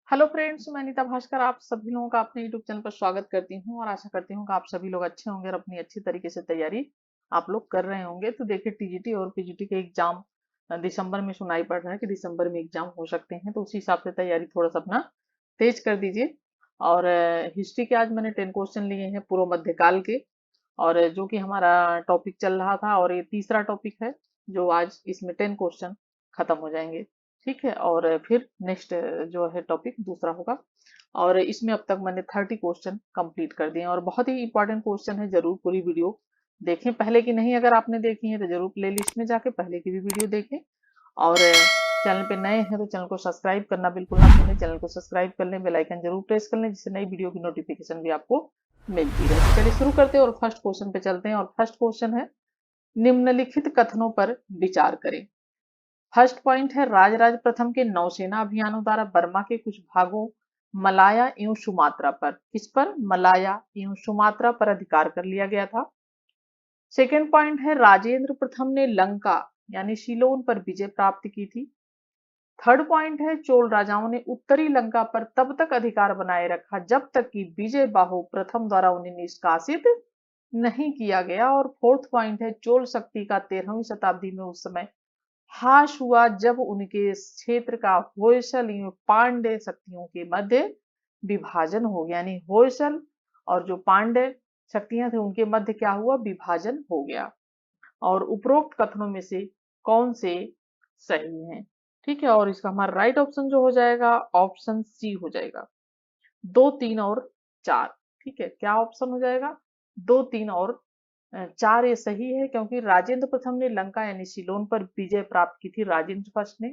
Hello friends, मैं अनीता भास्कर आप सभी लोगों का अपने यूट्यूब चैनल पर स्वागत करती हूं और आशा करती हूं कि आप सभी लोग अच्छे होंगे और अपनी अच्छी तरीके से तैयारी आप लोग कर रहे होंगे। तो देखिए, टीजीटी और पीजीटी के एग्जाम दिसंबर में सुनाई पड़ रहा है कि दिसंबर में एग्जाम हो सकते हैं, तो उसी हिसाब से तैयारी थोड़ा सा अपना तेज कर दीजिए। और हिस्ट्री के आज मैंने 10 क्वेश्चन लिए हैं पूर्व मध्यकाल के, और जो कि हमारा टॉपिक चल रहा था, और ये तीसरा टॉपिक है जो आज इसमें 10 क्वेश्चन खत्म हो जाएंगे। ठीक है, और फिर नेक्स्ट जो है टॉपिक दूसरा होगा। और इसमें अब तक मैंने 30 क्वेश्चन कंप्लीट कर दिए हैं और बहुत ही इंपॉर्टेंट क्वेश्चन है। जरूर पूरी वीडियो देखें, पहले की नहीं अगर आपने देखी है तो जरूर प्लेलिस्ट में जाके पहले की भी वीडियो देखें। और चैनल पे नए हैं तो चैनल को सब्सक्राइब करना बिल्कुल ना भूलें। चैनल को सब्सक्राइब कर लें, बेल आइकन जरूर प्रेस कर लें, जिससे नई वीडियो की नोटिफिकेशन भी आपको मिलती रहे। तो चलिए शुरू करते हैं और फर्स्ट क्वेश्चन पे चलते हैं। और फर्स्ट क्वेश्चन है, निम्नलिखित कथनों पर विचार करें। फर्स्ट पॉइंट है, राजराज प्रथम के नौसेना अभियानों द्वारा बर्मा के कुछ भागों मलाया एवं सुमात्रा पर, किस पर? मलाया एवं सुमात्रा पर अधिकार कर लिया गया था। सेकेंड पॉइंट है, राजेंद्र प्रथम ने लंका यानी सीलोन पर विजय प्राप्त की थी। थर्ड पॉइंट है, चोल राजाओं ने उत्तरी लंका पर तब तक अधिकार बनाए रखा जब तक कि विजय बाहु प्रथम द्वारा उन्हें निष्कासित नहीं किया गया। और फोर्थ पॉइंट है, चोल शक्ति का 13वीं शताब्दी में उस समय हास हुआ जब उनके क्षेत्र का होयसल एवं पांड्य शक्तियों के मध्य विभाजन हो गया। यानी होयसल और जो पांड्य शक्तियां थी उनके मध्य क्या हुआ? विभाजन हो गया। और उपरोक्त कथनों में से कौन से सही हैं? ठीक है, और इसका हमारा राइट ऑप्शन जो हो जाएगा ऑप्शन सी हो जाएगा। 2, 3 और 4। ठीक है, क्या ऑप्शन हो जाएगा? 2, 3 और 4 ये सही है, क्योंकि राजेंद्र प्रथम ने लंका यानी सीलोन पर विजय प्राप्त की थी, राजेंद्र फर्स्ट ने।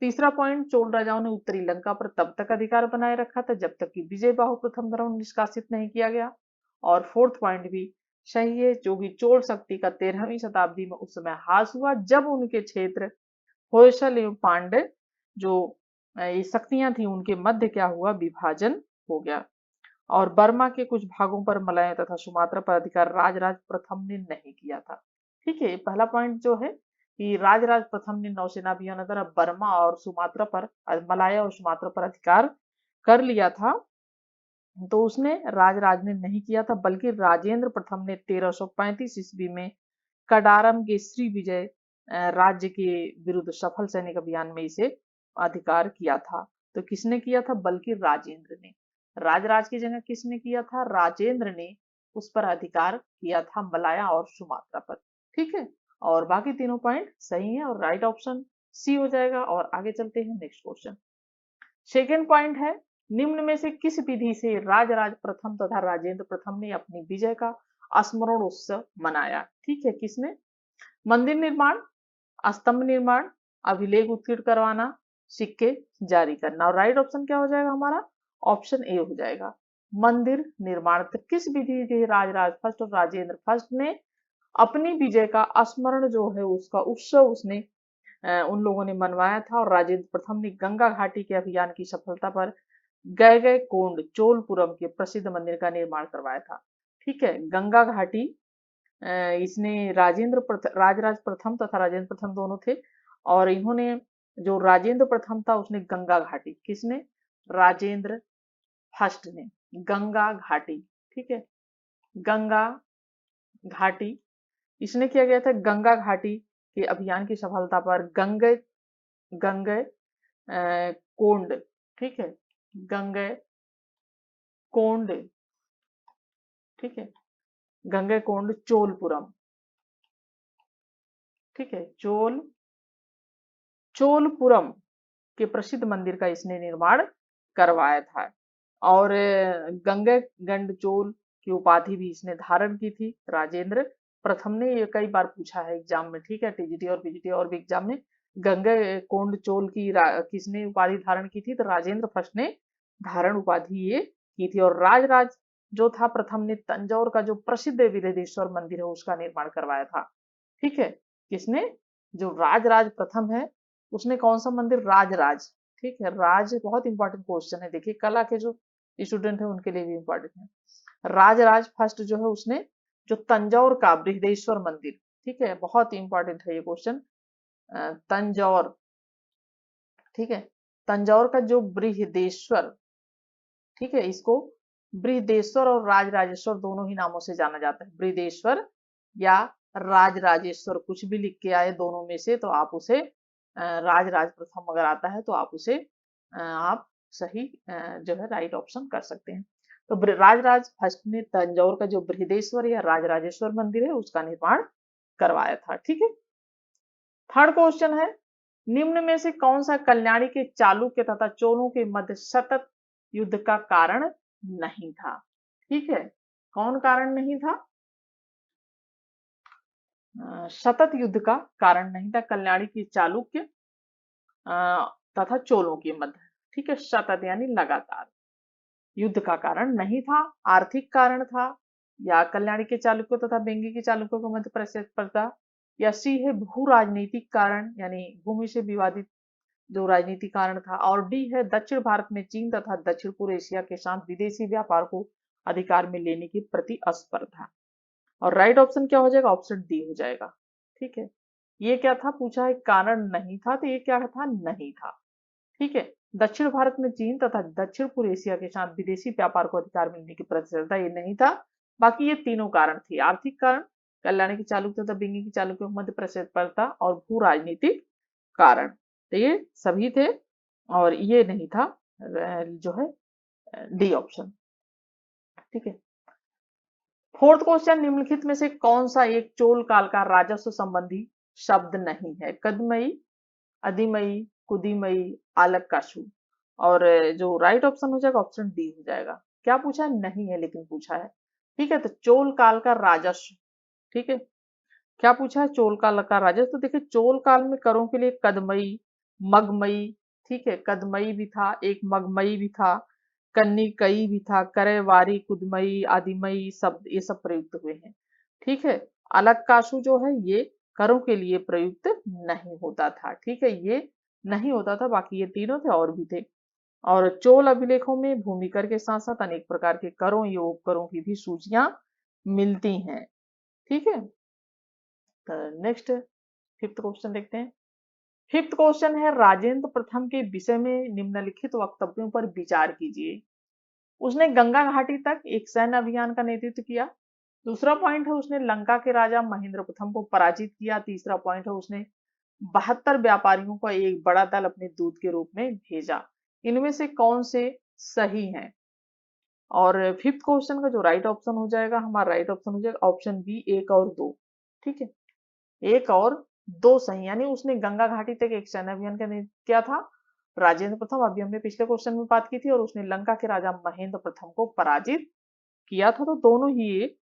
तीसरा पॉइंट, चोल राजाओं ने उत्तरी लंका पर तब तक अधिकार बनाए रखा था जब तक कि विजय बाहु प्रथम द्वारा निष्कासित नहीं किया गया। और फोर्थ पॉइंट भी सही है, जो कि चोल शक्ति का 13वीं शताब्दी में उस समय हास हुआ जब उनके क्षेत्र होयसल एवं पांड्य जो ये शक्तियां थी उनके मध्य क्या हुआ? विभाजन हो गया। और बर्मा के कुछ भागों पर मलय तथा सुमात्रा पर अधिकार राजराज प्रथम ने नहीं किया था। ठीक है, पहला पॉइंट जो है कि राजराज प्रथम ने नौसेना अभियान द्वारा बर्मा और सुमात्रा पर, मलाया और सुमात्रा पर अधिकार कर लिया था, तो उसने राजराज ने नहीं किया था, बल्कि राजेंद्र प्रथम ने 1335 ईस्वी में कडारम के श्री विजय राज्य के विरुद्ध सफल सैनिक अभियान में इसे अधिकार किया था। तो किसने किया था? बल्कि राजेंद्र ने। राजराज की जगह किसने किया था? राजेंद्र ने उस पर अधिकार किया था, मलाया और सुमात्रा पर। ठीक है, और बाकी तीनों पॉइंट सही है और राइट ऑप्शन सी हो जाएगा। और आगे चलते हैं नेक्स्ट क्वेश्चन। सेकेंड पॉइंट है, निम्न में से किस विधि से राजराज प्रथम तथा राजेंद्र प्रथम ने अपनी विजय का स्मरण उत्सव मनाया? ठीक है, किसने? मंदिर निर्माण, स्तंभ निर्माण, अभिलेख उत्कीर्ण करवाना, सिक्के जारी करना। और राइट ऑप्शन क्या हो जाएगा हमारा? ऑप्शन ए हो जाएगा, मंदिर निर्माण। तो किस विधि से राजराज फर्स्ट और राजेंद्र फर्स्ट ने अपनी विजय का स्मरण जो है उसका उत्सव उसने उन लोगों ने मनवाया था। और राजेंद्र प्रथम ने गंगा घाटी के अभियान की सफलता पर गए गए कोंड चोलपुरम के प्रसिद्ध मंदिर का निर्माण करवाया था। ठीक है, गंगा घाटी इसने राजराज प्रथम तथा राजेंद्र प्रथम दोनों थे, और इन्होंने जो राजेंद्र प्रथम था उसने गंगा घाटी, किसने? राजेंद्र फर्स्ट ने गंगा घाटी। ठीक है, गंगा घाटी इसने किया गया था, गंगा घाटी के अभियान की सफलता पर गंगे गंगे कोंड। ठीक है, गंगे कोंड। ठीक है, गंगे कोंड चोलपुरम। ठीक है, चोलपुरम के प्रसिद्ध मंदिर का इसने निर्माण करवाया था। और गंगे गंड चोल की उपाधि भी इसने धारण की थी राजेंद्र प्रथम ने। ये कई बार पूछा है एग्जाम में। ठीक है, टीजीटी और पीजीटी और भी एग्जाम में गंगे कोंड चोल की किसने उपाधि धारण की थी? तो राजेंद्र फर्स्ट ने धारण उपाधि ये की थी। और राजराज जो था प्रथम ने तंजौर का जो प्रसिद्ध विदेश्वर मंदिर है उसका निर्माण करवाया था। ठीक है, किसने? जो राजराज प्रथम है उसने कौन सा मंदिर? राजराज। ठीक है, राज बहुत इंपॉर्टेंट क्वेश्चन है, देखिए कला के जो स्टूडेंट है उनके लिए भी इंपॉर्टेंट है। राजराज फर्स्ट जो है उसने जो तंजौर का बृहदेश्वर मंदिर, ठीक है, बहुत इंपॉर्टेंट है ये क्वेश्चन, तंजौर। ठीक है, तंजौर का जो बृहदेश्वर, ठीक है, इसको बृहदेश्वर और राजराजेश्वर दोनों ही नामों से जाना जाता है। बृहदेश्वर या राजराजेश्वर, कुछ भी लिख के आए दोनों में से तो आप उसे राजराज प्रथम अगर आता है तो आप उसे आप सही जो है राइट ऑप्शन कर सकते हैं। तो राजराज फर्स्ट ने तंजौर का जो बृहदेश्वर या राजराजेश्वर मंदिर है उसका निर्माण करवाया था। ठीक है, थर्ड क्वेश्चन है, निम्न में से कौन सा कल्याणी के चालुक्य तथा चोलों के मध्य सतत युद्ध का कारण नहीं था? ठीक है, कौन कारण नहीं था? सतत युद्ध का कारण नहीं था कल्याणी की चालुक्य तथा चोलों के मध्य। ठीक है, सतत यानी लगातार युद्ध का कारण नहीं था, आर्थिक कारण था, या कल्याणी के चालुक्यों तथा बेंगी के चालुक्यों के मध्य प्रतिस्पर्धा, या सी है भू राजनीतिक कारण यानी भूमि से विवादित जो राजनीतिक कारण था, और डी है दक्षिण भारत में चीन तथा दक्षिण पूर्व एशिया के साथ विदेशी व्यापार को अधिकार में लेने की प्रतिस्पर्धा। और राइट ऑप्शन क्या हो जाएगा? ऑप्शन डी हो जाएगा। ठीक है, ये क्या था पूछा है, कारण नहीं था, तो ये क्या था? नहीं था। ठीक है, दक्षिण भारत में चीन तथा दक्षिण पूर्व एशिया के साथ विदेशी व्यापार को अधिकार मिलने की प्रतिस्पर्धा, ये नहीं था। बाकी ये तीनों कारण थे, आर्थिक कारण, कल्याणी की चालुक्य तथा बेंगी की चालुक्य के मध्य प्रतिस्पर्धा, और भू राजनीतिक कारण, तो ये सभी थे और ये नहीं था जो है डी ऑप्शन। ठीक है, फोर्थ क्वेश्चन, निम्नलिखित में से कौन सा एक चोल काल का राजस्व संबंधी शब्द नहीं है? कदमई, अधिमई, कुदिमई, आलकाशु। और जो राइट ऑप्शन हो जाएगा ऑप्शन डी हो जाएगा। क्या पूछा है? नहीं है लेकिन पूछा है। ठीक है, तो चोल काल का राजस्व, ठीक है, क्या पूछा है? चोल काल का राजस्व। तो देखिए चोल काल में करों के लिए कदमई, मगमई, ठीक है, कदमई भी था, एक मगमई भी था, कन्निकई भी था, करेवारी, कुदमई, आदिमई शब्द ये सब प्रयुक्त हुए हैं। ठीक है, अलकाशु जो है ये करों के लिए प्रयुक्त नहीं होता था। ठीक है, ये नहीं होता था, बाकी ये तीनों थे और भी थे। और चोल अभिलेखों में भूमिकर के साथ साथ अनेक प्रकार के करों या उपकरों की भी सूचियां मिलती हैं। ठीक है, नेक्स्ट फिफ्थ क्वेश्चन देखते हैं। फिफ्थ क्वेश्चन है, राजेंद्र प्रथम के विषय में निम्नलिखित वक्तव्यों पर विचार कीजिए। उसने गंगा घाटी तक एक सैन्य अभियान का नेतृत्व किया। दूसरा पॉइंट है उसने लंका के राजा महेंद्र प्रथम को पराजित किया। तीसरा पॉइंट है उसने 72 व्यापारियों का एक बड़ा दल अपने दूत के रूप में भेजा। इनमें से कौन से सही हैं? और फिफ्थ क्वेश्चन का जो राइट ऑप्शन हो जाएगा, हमारा राइट ऑप्शन हो जाएगा ऑप्शन बी, 1 और 2। ठीक है, 1 और 2 सही, यानी उसने गंगा घाटी तक एक सैन्य अभियान का नेतृत्व किया था राजेंद्र प्रथम, अभी हमने पिछले क्वेश्चन में बात की थी, और उसने लंका के राजा महेंद्र प्रथम को पराजित किया था। तो दोनों ही ये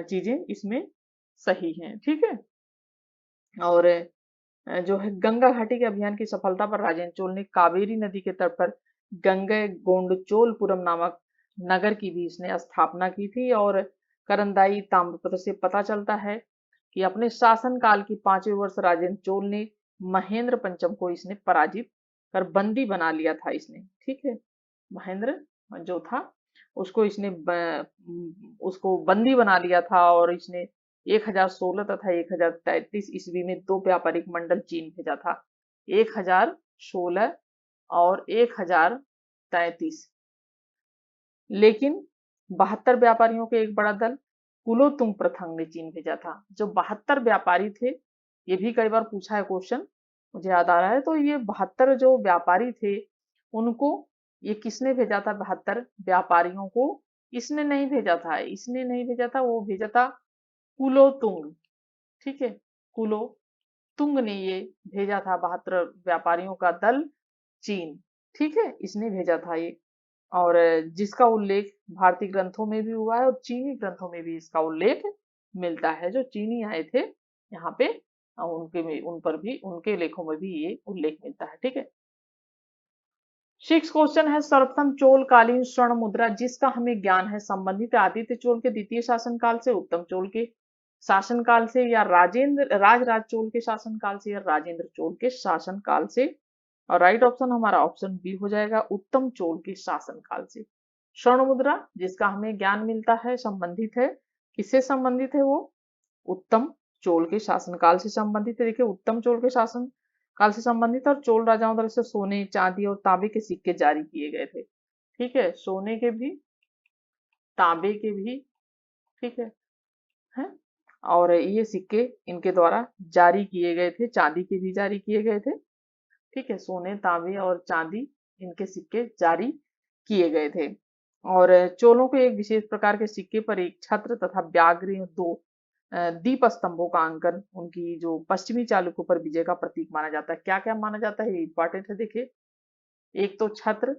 चीजें इसमें सही हैं। ठीक है, और जो है गंगा घाटी के अभियान की सफलता पर राजेंद्र चोल ने कावेरी नदी के तट पर गंगे गोंडचोलपुरम नामक नगर की भी इसने स्थापना की थी। और करंदाई ताम्रपत्र से पता चलता है कि अपने शासन काल की 5वें वर्ष राजेंद्र चोल ने महेंद्र पंचम को इसने पराजित कर बंदी बना लिया था इसने। ठीक है, महेंद्र जो था उसको इसने उसको बंदी बना लिया था, और इसने 1016 तथा 1033 ईस्वी में 2 व्यापारिक मंडल चीन भेजा था। 1016 और 1033, लेकिन 72 व्यापारियों के एक बड़ा दल कुलोतुंग प्रथम ने चीन भेजा था। जो 72 व्यापारी थे, ये भी कई बार पूछा है क्वेश्चन, मुझे याद आ रहा है, तो ये 72 जो व्यापारी थे उनको ये किसने भेजा था? 72 व्यापारियों को इसने नहीं भेजा था, इसने नहीं भेजा था, वो भेजा था कुलोतुंग। ठीक है, कुलोतुंग ने ये भेजा था 72 व्यापारियों का दल चीन। ठीक है, इसने भेजा था ये, और जिसका उल्लेख भारतीय ग्रंथों में भी हुआ है और चीनी ग्रंथों में भी इसका उल्लेख मिलता है। जो चीनी आए थे यहाँ पे उन पर भी, उनके लेखों में भी ये उल्लेख मिलता है। ठीक है, 6 क्वेश्चन है, सर्वप्रथम चोल कालीन स्वर्ण मुद्रा जिसका हमें ज्ञान है संबंधित आदित्य चोल के द्वितीय शासनकाल से, उत्तम चोल के शासनकाल से, या राजराज चोल के शासनकाल से, या राजेंद्र चोल के शासनकाल से। और राइट ऑप्शन हमारा ऑप्शन बी हो जाएगा, उत्तम चोल के शासनकाल से। स्वर्ण मुद्रा जिसका हमें ज्ञान मिलता है संबंधित है, किससे संबंधित है? वो उत्तम चोल के शासनकाल से संबंधित है। देखिए उत्तम चोल के शासन काल से संबंधित, और चोल राजाओं द्वारा से सोने, चांदी और तांबे के सिक्के जारी किए गए थे। ठीक है, सोने के भी, तांबे के भी, ठीक है, और ये सिक्के इनके द्वारा जारी किए गए थे, चांदी के भी जारी किए गए थे। ठीक है, सोने, तांबे और चांदी, इनके सिक्के जारी किए गए थे। और चोलों के एक विशेष प्रकार के सिक्के पर एक छत्र तथा व्याघ्र, दो दीप स्तंभों का अंकन उनकी जो पश्चिमी चालुक्यों पर विजय का प्रतीक माना जाता है। क्या क्या माना जाता है, ये इंपॉर्टेंट है, देखिए। एक तो छत्र,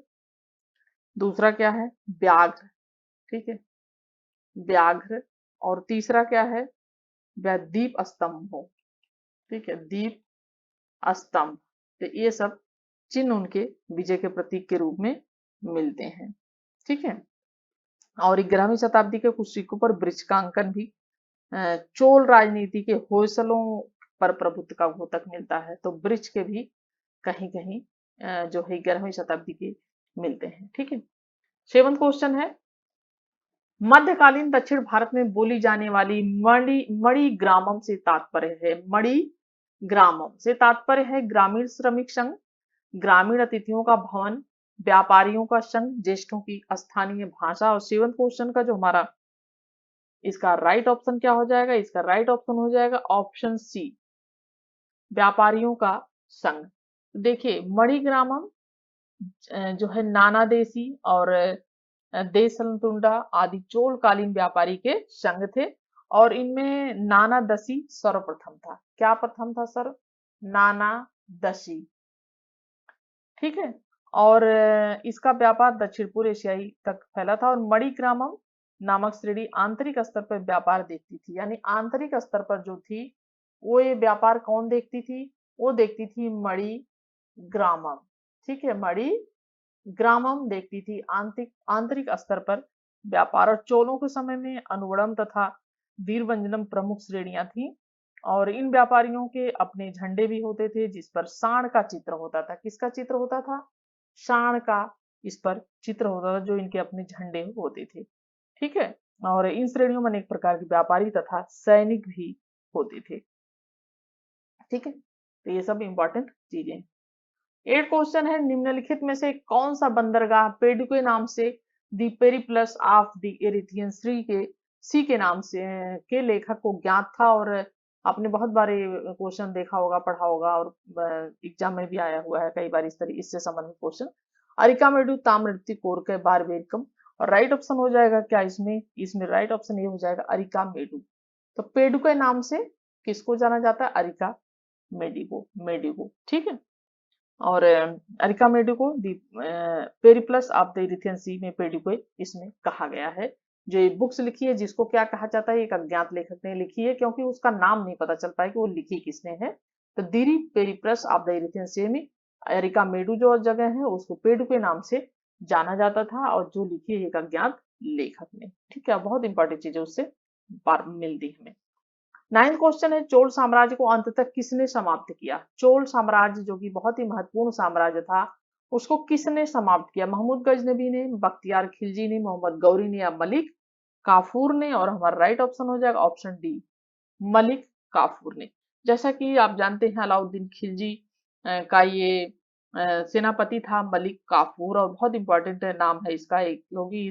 दूसरा क्या है, व्याघ्र। ठीक है, व्याघ्र, और तीसरा क्या है, वह दीप स्तंभ हो। ठीक है, दीप स्तंभ। तो ये सब चिन्ह उनके विजय के प्रतीक के रूप में मिलते हैं। ठीक है, और 11वीं शताब्दी के कुछ सिक्कों पर वृक्ष का अंकन भी चोल राजनीति के होयसलों पर प्रभुत्व का द्योतक मिलता है। तो वृक्ष के भी कहीं कहीं जो है 11वीं शताब्दी के मिलते हैं। ठीक है, 7वां क्वेश्चन है, मध्यकालीन दक्षिण भारत में बोली जाने वाली मणि ग्रामम से तात्पर्य है। मणि ग्रामम से तात्पर्य है ग्रामीण श्रमिक संघ, ग्रामीण अतिथियों का भवन, व्यापारियों का संघ, ज्येष्ठों की स्थानीय भाषा। और 7वां क्वेश्चन का जो हमारा इसका राइट ऑप्शन क्या हो जाएगा, इसका राइट ऑप्शन हो जाएगा ऑप्शन सी, व्यापारियों का संघ। देखिए, मणिग्रामम जो है नाना देशी और देशलतुंडा आदि चोलकालीन व्यापारी के संघ थे, और इनमें नाना दसी सर्वप्रथम था। क्या प्रथम था सर, नाना दसी। ठीक है, और इसका व्यापार दक्षिण पूर्व एशियाई तक फैला था। और मणिग्रामम नामक श्रेणी आंतरिक स्तर पर व्यापार देखती थी, यानी आंतरिक स्तर पर जो थी वो ये व्यापार कौन देखती थी, वो देखती थी मणिग्रामम। ठीक है, मणिग्रामम देखती थी आंतरिक आंतरिक स्तर पर व्यापार। और चोलों के समय में अनुवड़म तथा वीरवंजनम प्रमुख श्रेणियां थी, और इन व्यापारियों के अपने झंडे भी होते थे जिस पर सांड का चित्र होता था। किसका चित्र होता था, सांड का इस पर चित्र होता था, जो इनके अपने झंडे होते थे। ठीक है, और इन श्रेणियों में अनेक प्रकार के व्यापारी तथा सैनिक भी होते थे। ठीक है, तो ये सब इंपॉर्टेंट चीजें। 8 क्वेश्चन है, निम्नलिखित में से कौन सा बंदरगाह पेडुके नाम से दी पेरिप्लस ऑफ द एरिथियन सी के नाम से के लेखक को ज्ञात था। और आपने बहुत बार ये क्वेश्चन देखा होगा, पढ़ा होगा, और एग्जाम में भी आया हुआ है कई बार इस तरह इससे संबंधित क्वेश्चन। अरिकामेडु, ताम्रलिप्ति, कोरके, बारबेरिकम। और राइट ऑप्शन हो जाएगा क्या इसमें, इसमें राइट ऑप्शन ये हो जाएगा अरिकामेडु। तो पेडुके नाम से किसको जाना जाता है, अरिका मेडिको। ठीक है, और Arikamedu the Periplus of the Erythraean Sea में पेडिको इसमें कहा गया है। जो ये बुक्स लिखी है जिसको क्या कहा जाता है, एक अज्ञात लेखक ने लिखी है, क्योंकि उसका नाम नहीं पता चल पाया कि वो लिखी किसने है। तो दीरी Periplus of the Erythraean Sea में अरिका मेडू जो जगह है उसको पेडू के नाम से जाना जाता था, और जो लिखी है एक अज्ञात लेखक ने। ठीक है, बहुत इंपॉर्टेंट चीज है, उससे मिलती हमें। 9वां क्वेश्चन है, चोल साम्राज्य को अंततः किसने समाप्त किया। चोल साम्राज्य जो कि बहुत ही महत्वपूर्ण साम्राज्य था, उसको किसने समाप्त किया। महमूद गजनबी ने, बख्तियार खिलजी ने, मोहम्मद गौरी ने, या मलिक काफूर ने। और हमारा राइट ऑप्शन हो जाएगा ऑप्शन डी, मलिक काफूर ने। जैसा कि आप जानते हैं अलाउद्दीन खिलजी का ये सेनापति था मलिक काफूर, और बहुत इंपॉर्टेंट नाम है इसका, क्योंकि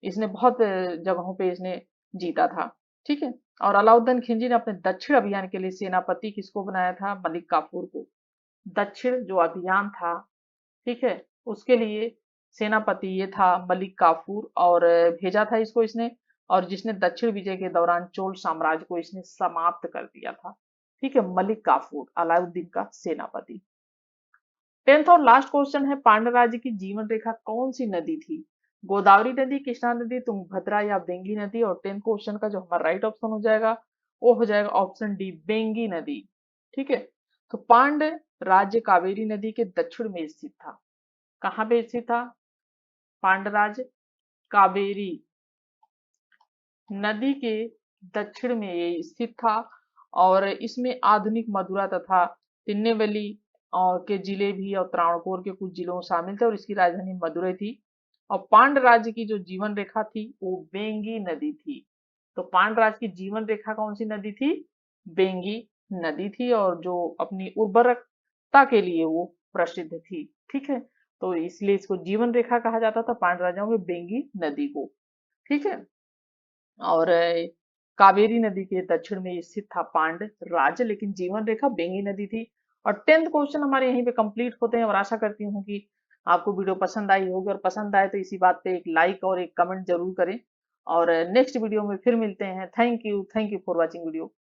इसने बहुत जगहों पे इसने जीता था। ठीक है, और अलाउद्दीन खिलजी ने अपने दक्षिण अभियान के लिए सेनापति किसको बनाया था, मलिक काफूर को। दक्षिण जो अभियान था, ठीक है, उसके लिए सेनापति ये था मलिक काफूर, और भेजा था इसको इसने, और जिसने दक्षिण विजय के दौरान चोल साम्राज्य को इसने समाप्त कर दिया था। ठीक है, मलिक काफूर अलाउद्दीन का सेनापति। 10th और लास्ट क्वेश्चन है, पांड्य राज्य की जीवन रेखा कौन सी नदी थी। गोदावरी नदी, कृष्णा नदी, तुंगभद्रा, या बेंगी नदी। और 10th क्वेश्चन का जो हमारा राइट ऑप्शन हो जाएगा वो हो जाएगा ऑप्शन डी, बेंगी नदी। ठीक है, तो पांड्य राज्य कावेरी नदी के दक्षिण में स्थित था। कहाँ पे स्थित था, पांड्य राज्य कावेरी नदी के दक्षिण में ये स्थित था, और इसमें आधुनिक मदुरा तथा तिन्नेवली और के जिले भी और त्रावणकोर के कुछ जिलों शामिल थे, और इसकी राजधानी मदुरै थी। और पांड्य राज्य की जो जीवन रेखा थी वो बेंगी नदी थी। तो पांड्य राज्य की जीवन रेखा कौन सी नदी थी, बेंगी नदी थी। और जो अपनी उर्वरक सत्ता के लिए वो प्रसिद्ध थी। ठीक है, तो इसलिए इसको जीवन रेखा कहा जाता था पांड राजाओं के बेंगी नदी को। ठीक है, और कावेरी नदी के दक्षिण में स्थित था पांड राज्य, लेकिन जीवन रेखा बेंगी नदी थी। और 10th क्वेश्चन हमारे यहीं पे कंप्लीट होते हैं, और आशा करती हूँ कि आपको वीडियो पसंद आई होगी, और पसंद आए तो इसी बात पे एक लाइक और एक कमेंट जरूर करें। और नेक्स्ट वीडियो में फिर मिलते हैं। Thank you for watching video.